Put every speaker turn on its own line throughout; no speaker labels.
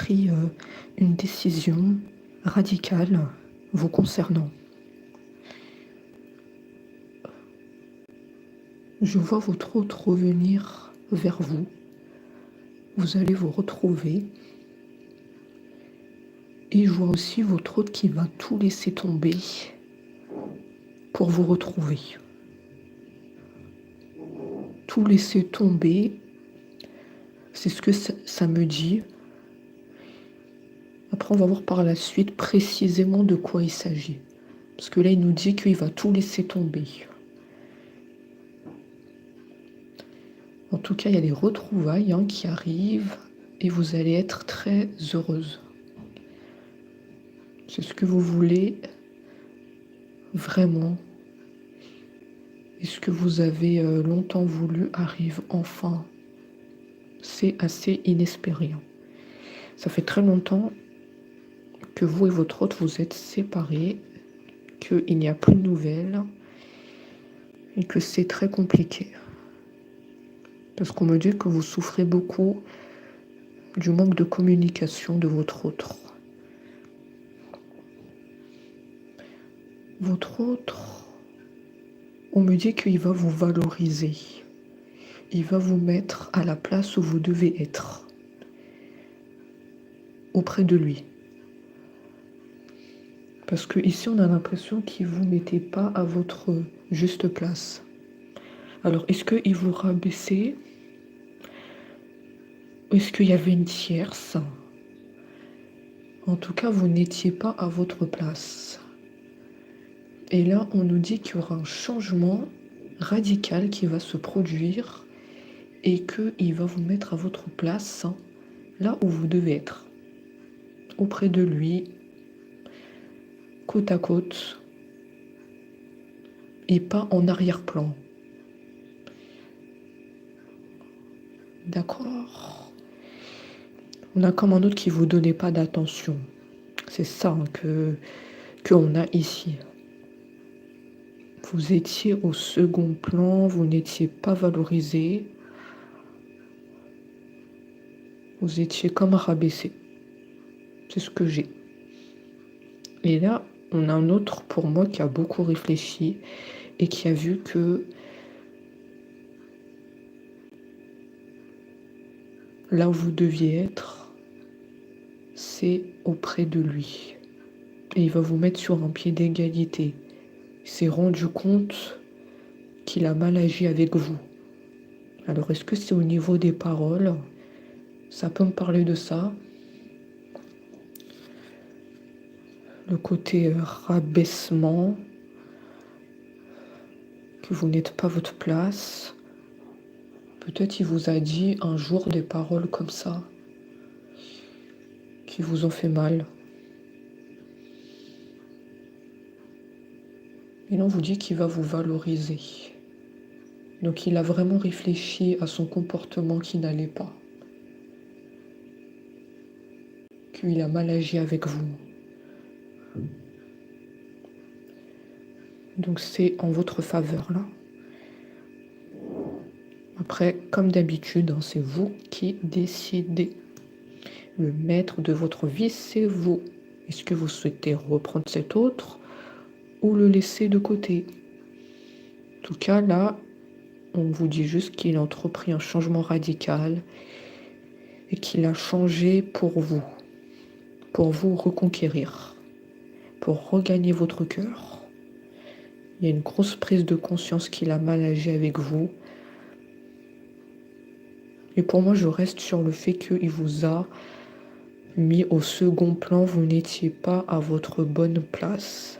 pris une décision radicale vous concernant. Je vois votre hôte revenir vers vous. Vous allez vous retrouver. Et je vois aussi votre hôte qui va tout laisser tomber pour vous retrouver. Tout laisser tomber, c'est ce que ça me dit. Après, on va voir par la suite précisément de quoi il s'agit. Parce que là, il nous dit qu'il va tout laisser tomber. En tout cas, il y a des retrouvailles qui arrivent et vous allez être très heureuse. C'est ce que vous voulez vraiment. Et ce que vous avez longtemps voulu arrive enfin. C'est assez inespéré. Ça fait très longtemps que vous et votre hôte vous êtes séparés, qu'il n'y a plus de nouvelles et que c'est très compliqué. Parce qu'on me dit que vous souffrez beaucoup du manque de communication de votre autre. Votre autre, on me dit qu'il va vous valoriser. Il va vous mettre à la place où vous devez être, auprès de lui. Parce que ici, on a l'impression qu'il ne vous mettait pas à votre juste place. Alors, est-ce qu'il vous rabaissait? Est-ce qu'il y avait une tierce? En tout cas, vous n'étiez pas à votre place. Et là, on nous dit qu'il y aura un changement radical qui va se produire et qu'il va vous mettre à votre place, là où vous devez être, auprès de lui, côte à côte, et pas en arrière-plan. D'accord? On a comme un autre qui ne vous donnait pas d'attention. C'est ça qu'on a ici. Vous étiez au second plan, vous n'étiez pas valorisé. Vous étiez comme rabaissé. C'est ce que j'ai. Et là, on a un autre pour moi qui a beaucoup réfléchi et qui a vu que là où vous deviez être, c'est auprès de lui. Et il va vous mettre sur un pied d'égalité. Il s'est rendu compte qu'il a mal agi avec vous. Alors, est-ce que c'est au niveau des paroles? Ça peut me parler de ça. Le côté rabaissement, que vous n'êtes pas votre place. Peut-être il vous a dit un jour des paroles comme ça, qui vous ont fait mal. Et là, on vous dit qu'il va vous valoriser. Donc, il a vraiment réfléchi à son comportement qui n'allait pas. Qu'il a mal agi avec vous. Donc, c'est en votre faveur, là. Après, comme d'habitude, c'est vous qui décidez. Le maître de votre vie, c'est vous. Est-ce que vous souhaitez reprendre cet autre ou le laisser de côté? En tout cas, là, on vous dit juste qu'il a entrepris un changement radical et qu'il a changé pour vous reconquérir, pour regagner votre cœur. Il y a une grosse prise de conscience qu'il a mal agi avec vous. Et pour moi, je reste sur le fait qu'il vous a mis au second plan, vous n'étiez pas à votre bonne place.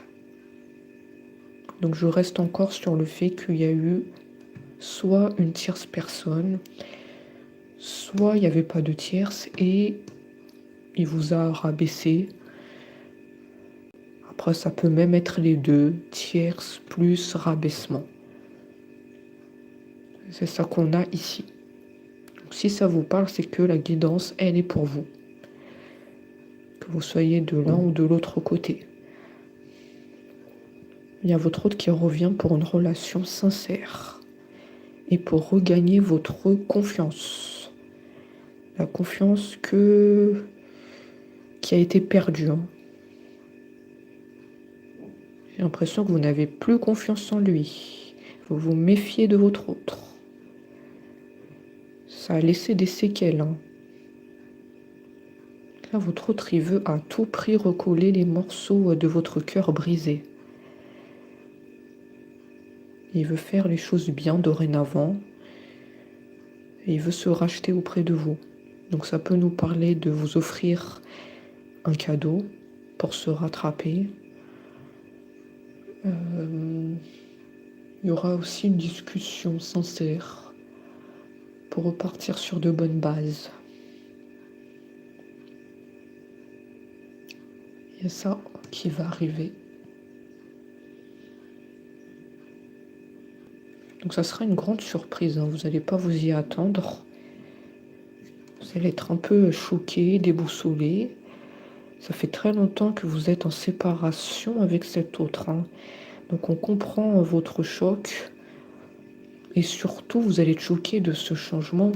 Donc je reste encore sur le fait qu'il y a eu soit une tierce personne, soit il n'y avait pas de tierce et il vous a rabaissé. Après, ça peut même être les deux, tierce plus rabaissement. C'est ça qu'on a ici. Donc, si ça vous parle, c'est que la guidance, elle est pour vous. Que vous soyez de l'un ou de l'autre côté. Il y a votre autre qui revient pour une relation sincère et pour regagner votre confiance. La confiance que qui a été perdu. Hein. J'ai l'impression que vous n'avez plus confiance en lui. Vous vous méfiez de votre autre. Ça a laissé des séquelles. Hein. Là, votre autre, il veut à tout prix recoller les morceaux de votre cœur brisé. Il veut faire les choses bien dorénavant. Et il veut se racheter auprès de vous. Donc ça peut nous parler de vous offrir un cadeau pour se rattraper. Il y aura aussi une discussion sincère pour repartir sur de bonnes bases. Il y a ça qui va arriver. Donc ça sera une grande surprise, hein. Vous n'allez pas vous y attendre. Vous allez être un peu choqué, déboussolé. Ça fait très longtemps que vous êtes en séparation avec cet autre. Hein. Donc on comprend votre choc. Et surtout, vous allez être choqué de ce changement.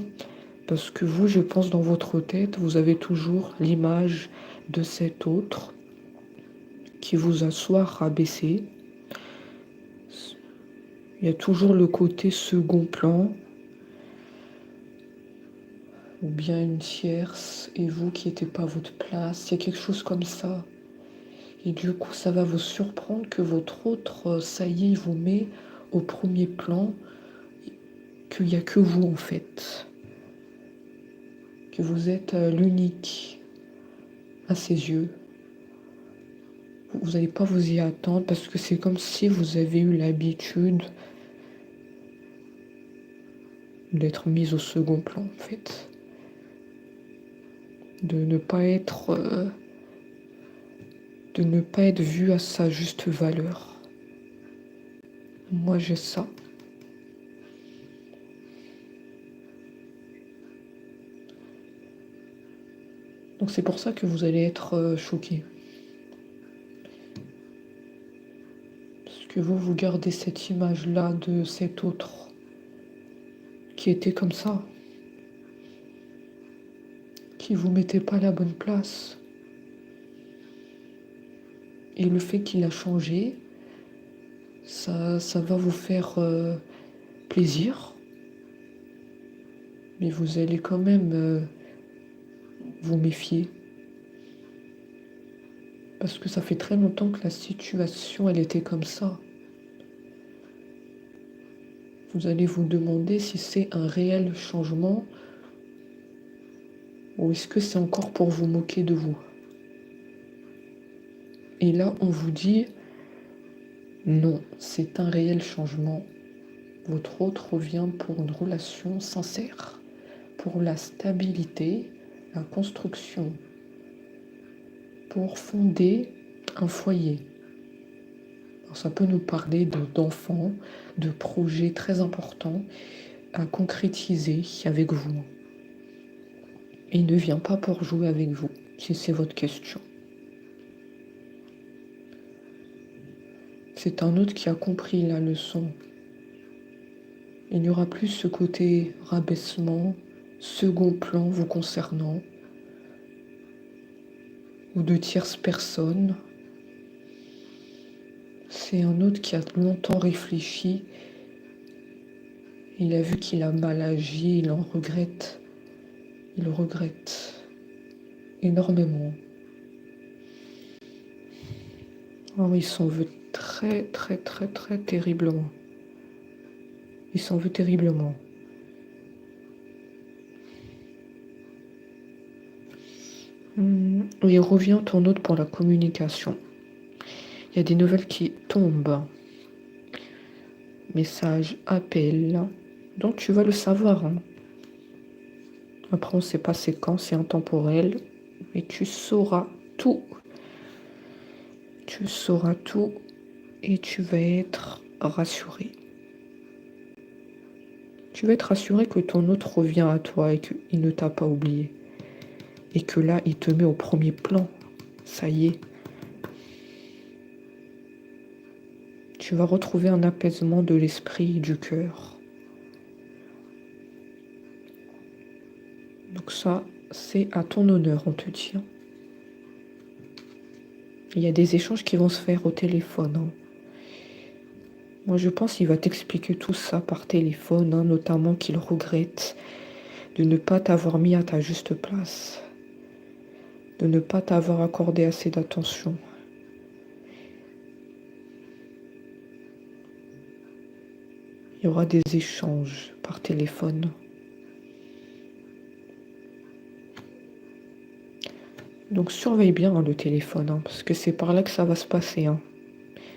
Parce que vous, je pense, dans votre tête, vous avez toujours l'image de cet autre qui vous a soit rabaissé. Il y a toujours le côté second plan. Ou bien une tierce et vous qui n'étiez pas à votre place. Il y a quelque chose comme ça. Et du coup, ça va vous surprendre que votre autre, ça y est, il vous met au premier plan, qu'il n'y a que vous en fait. Que vous êtes l'unique à ses yeux. Vous n'allez pas vous y attendre parce que c'est comme si vous avez eu l'habitude d'être mise au second plan en fait. De ne pas être vu à sa juste valeur. Moi, j'ai ça. Donc c'est pour ça que vous allez être choqué. Parce que vous gardez cette image-là de cet autre qui était comme ça. Qui vous mettait pas à la bonne place. Et le fait qu'il a changé, ça va vous faire plaisir. Mais vous allez quand même vous méfier. Parce que ça fait très longtemps que la situation, elle était comme ça. Vous allez vous demander si c'est un réel changement ou est-ce que c'est encore pour vous moquer de vous. Et là, on vous dit, non, c'est un réel changement. Votre autre revient pour une relation sincère, pour la stabilité, la construction, pour fonder un foyer. Alors, ça peut nous parler d'enfants, de projets très importants à concrétiser avec vous. Et il ne vient pas pour jouer avec vous, si c'est votre question. C'est un autre qui a compris la leçon. Il n'y aura plus ce côté rabaissement, second plan vous concernant, ou de tierces personnes. C'est un autre qui a longtemps réfléchi. Il a vu qu'il a mal agi, il en regrette. Il regrette énormément. Oh, il s'en veut très, très, très, très terriblement. Il s'en veut terriblement. Il revient ton autre pour la communication. Il y a des nouvelles qui tombent. Message, appel. Donc tu vas le savoir. Hein. Après, on ne sait pas c'est quand, c'est intemporel. Mais tu sauras tout. Tu sauras tout et tu vas être rassuré. Tu vas être rassuré que ton autre revient à toi et qu'il ne t'a pas oublié. Et que là, il te met au premier plan. Ça y est. Tu vas retrouver un apaisement de l'esprit et du cœur. Donc ça, c'est à ton honneur, on te dit. Il y a des échanges qui vont se faire au téléphone. Hein. Moi, je pense qu'il va t'expliquer tout ça par téléphone, hein, notamment qu'il regrette de ne pas t'avoir mis à ta juste place, de ne pas t'avoir accordé assez d'attention. Il y aura des échanges par téléphone. Donc surveille bien hein, le téléphone, hein, parce que c'est par là que ça va se passer. Hein.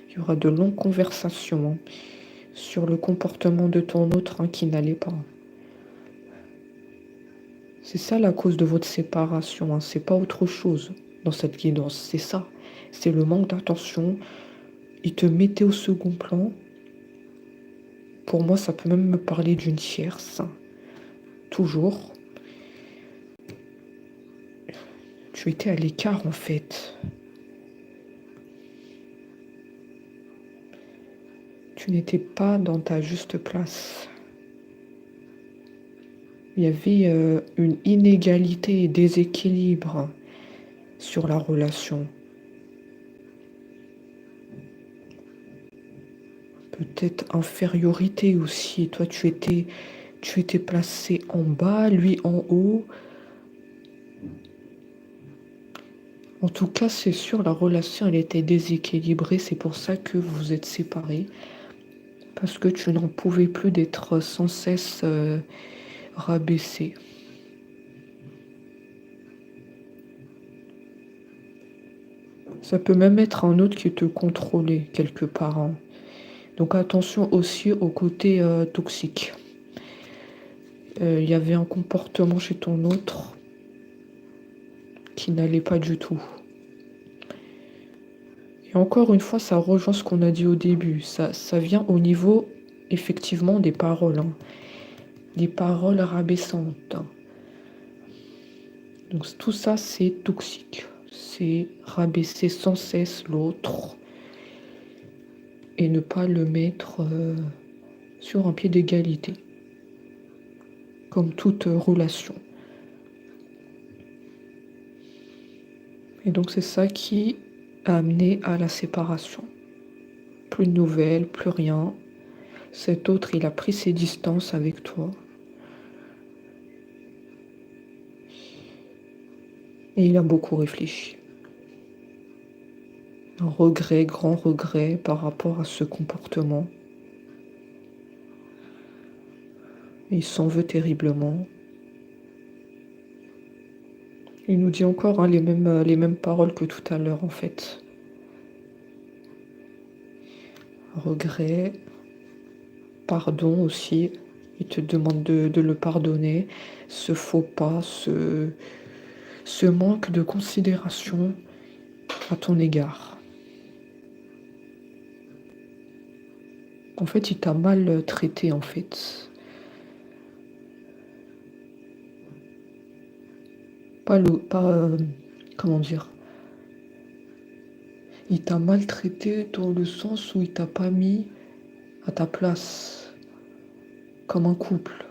Il y aura de longues conversations hein, sur le comportement de ton autre hein, qui n'allait pas. C'est ça la cause de votre séparation, hein. C'est pas autre chose dans cette guidance, c'est ça. C'est le manque d'attention. Il te mettait au second plan. Pour moi, ça peut même me parler d'une tierce. Toujours. Tu étais à l'écart en fait. Tu n'étais pas dans ta juste place. Il y avait une inégalité et déséquilibre sur la relation. Peut-être infériorité aussi. Toi, tu étais placé en bas, lui en haut. En tout cas, c'est sûr, la relation, elle était déséquilibrée. C'est pour ça que vous vous êtes séparés. Parce que tu n'en pouvais plus d'être sans cesse rabaissé. Ça peut même être un autre qui te contrôlait quelque part. Hein. Donc attention aussi au côté toxique. Il y avait un comportement chez ton autre qui n'allait pas du tout. Et encore une fois, ça rejoint ce qu'on a dit au début. Ça vient au niveau, effectivement, des paroles. Hein. Des paroles rabaissantes. Hein. Donc tout ça, c'est toxique. C'est rabaisser sans cesse l'autre et ne pas le mettre sur un pied d'égalité. Comme toute relation. Et donc c'est ça qui a amené à la séparation. Plus de nouvelles, plus rien. Cet autre, il a pris ses distances avec toi. Et il a beaucoup réfléchi. Un regret, grand regret par rapport à ce comportement. Et il s'en veut terriblement. Il nous dit encore hein, les mêmes paroles que tout à l'heure en fait. Regret, pardon aussi. Il te demande de le pardonner. Ce faux pas, ce manque de considération à ton égard. En fait, il t'a mal traité en fait. Comment dire, il t'a maltraité dans le sens où il t'a pas mis à ta place comme un couple.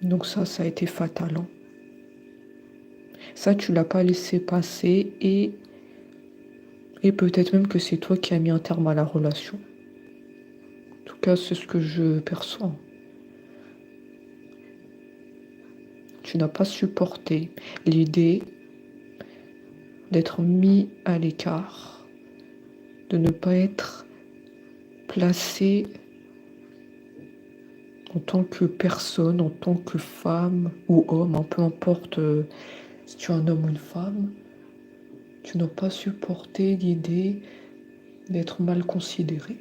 Donc ça a été fatal. Hein. Ça, tu l'as pas laissé passer et peut-être même que c'est toi qui as mis un terme à la relation. En tout cas, c'est ce que je perçois. Tu n'as pas supporté l'idée d'être mis à l'écart, de ne pas être placé en tant que personne, en tant que femme ou homme, hein, peu importe si tu es un homme ou une femme, tu n'as pas supporté l'idée d'être mal considéré.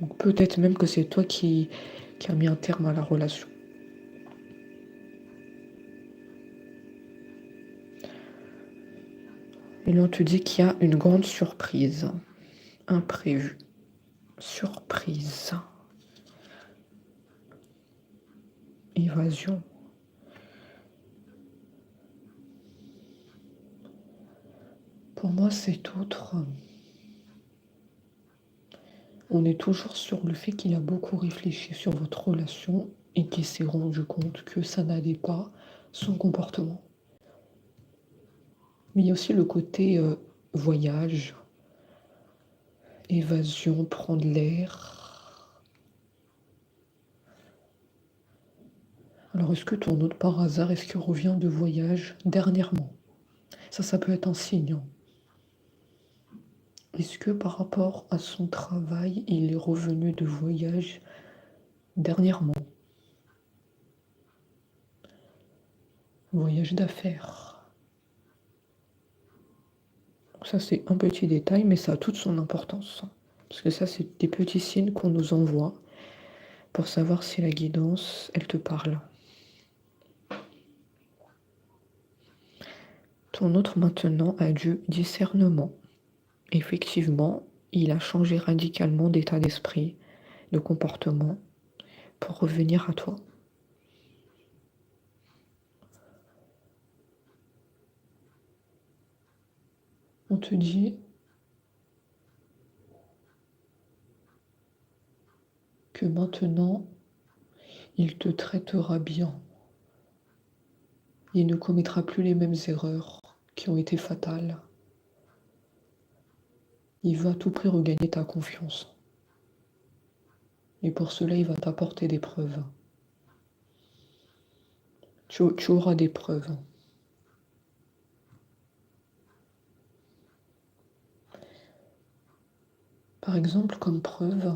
Donc peut-être même que c'est toi qui as mis un terme à la relation. Et là, on te dit qu'il y a une grande surprise, imprévue. Surprise. Évasion. Pour moi, cet autre, on est toujours sur le fait qu'il a beaucoup réfléchi sur votre relation et qui s'est rendu compte que ça n'allait pas son comportement. Mais il y a aussi le côté voyage, évasion, prendre l'air. Alors est-ce que ton autre par hasard, est-ce qu'il revient de voyage dernièrement? Ça peut être un signe. Est-ce que par rapport à son travail, il est revenu de voyage dernièrement? Voyage d'affaires. Ça, c'est un petit détail, mais ça a toute son importance. Parce que ça, c'est des petits signes qu'on nous envoie pour savoir si la guidance, elle te parle. Ton autre maintenant a du discernement. Effectivement, il a changé radicalement d'état d'esprit, de comportement, pour revenir à toi. On te dit que maintenant, il te traitera bien. Il ne commettra plus les mêmes erreurs qui ont été fatales. Il va à tout prix regagner ta confiance. Et pour cela, il va t'apporter des preuves. Tu auras des preuves. Par exemple, comme preuve,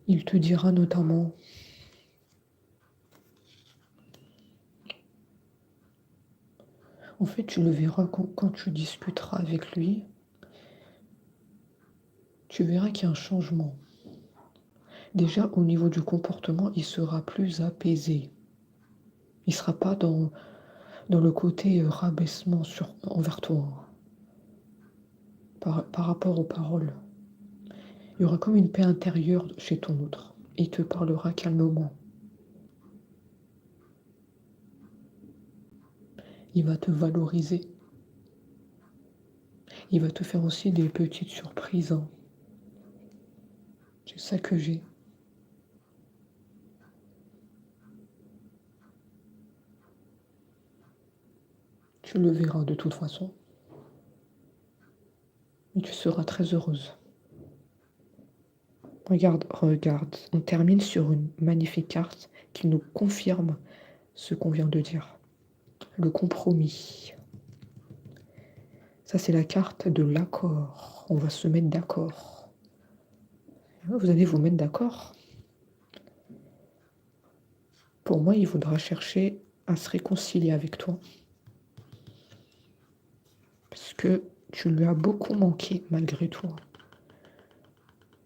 il te dira notamment en fait, tu le verras quand tu discuteras avec lui, tu verras qu'il y a un changement. Déjà, au niveau du comportement, il sera plus apaisé. Il ne sera pas dans le côté rabaissement envers toi, par rapport aux paroles. Il y aura comme une paix intérieure chez ton autre. Il te parlera calmement. Il va te valoriser. Il va te faire aussi des petites surprises. C'est ça que j'ai. Tu le verras de toute façon. Et tu seras très heureuse. Regarde. On termine sur une magnifique carte qui nous confirme ce qu'on vient de dire. Le compromis. Ça, c'est la carte de l'accord. On va se mettre d'accord. Vous allez vous mettre d'accord. Pour moi, il faudra chercher à se réconcilier avec toi. Parce que tu lui as beaucoup manqué malgré tout.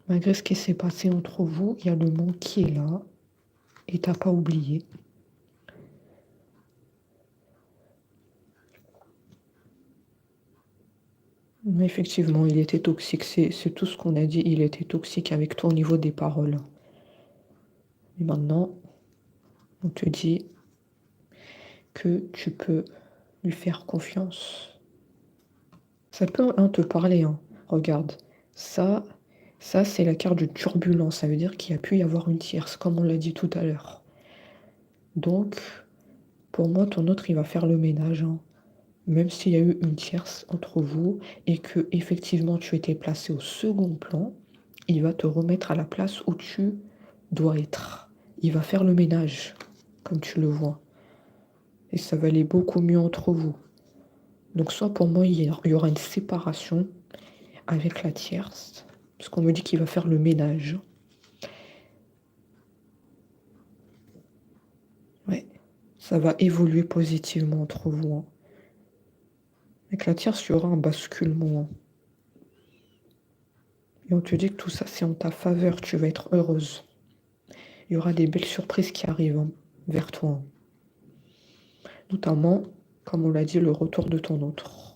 Malgré ce qui s'est passé entre vous, il y a le manque qui est là. Et t'as pas oublié. Mais effectivement, il était toxique. C'est tout ce qu'on a dit. Il était toxique avec toi au niveau des paroles. Et maintenant, on te dit que tu peux lui faire confiance. Ça peut te parler. Regarde, ça c'est la carte de turbulence. Ça veut dire qu'il y a pu y avoir une tierce, comme on l'a dit tout à l'heure. Donc, pour moi, ton autre, il va faire le ménage. Même s'il y a eu une tierce entre vous et que effectivement tu étais placé au second plan, il va te remettre à la place où tu dois être. Il va faire le ménage, comme tu le vois. Et ça va aller beaucoup mieux entre vous. Donc soit pour moi, il y aura une séparation avec la tierce, parce qu'on me dit qu'il va faire le ménage. Ouais, ça va évoluer positivement entre vous. Avec la tierce, il y aura un basculement. Et on te dit que tout ça, c'est en ta faveur, tu vas être heureuse. Il y aura des belles surprises qui arrivent vers toi. Notamment, comme on l'a dit, le retour de ton autre.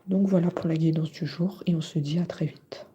Donc voilà pour la guidance du jour et on se dit à très vite.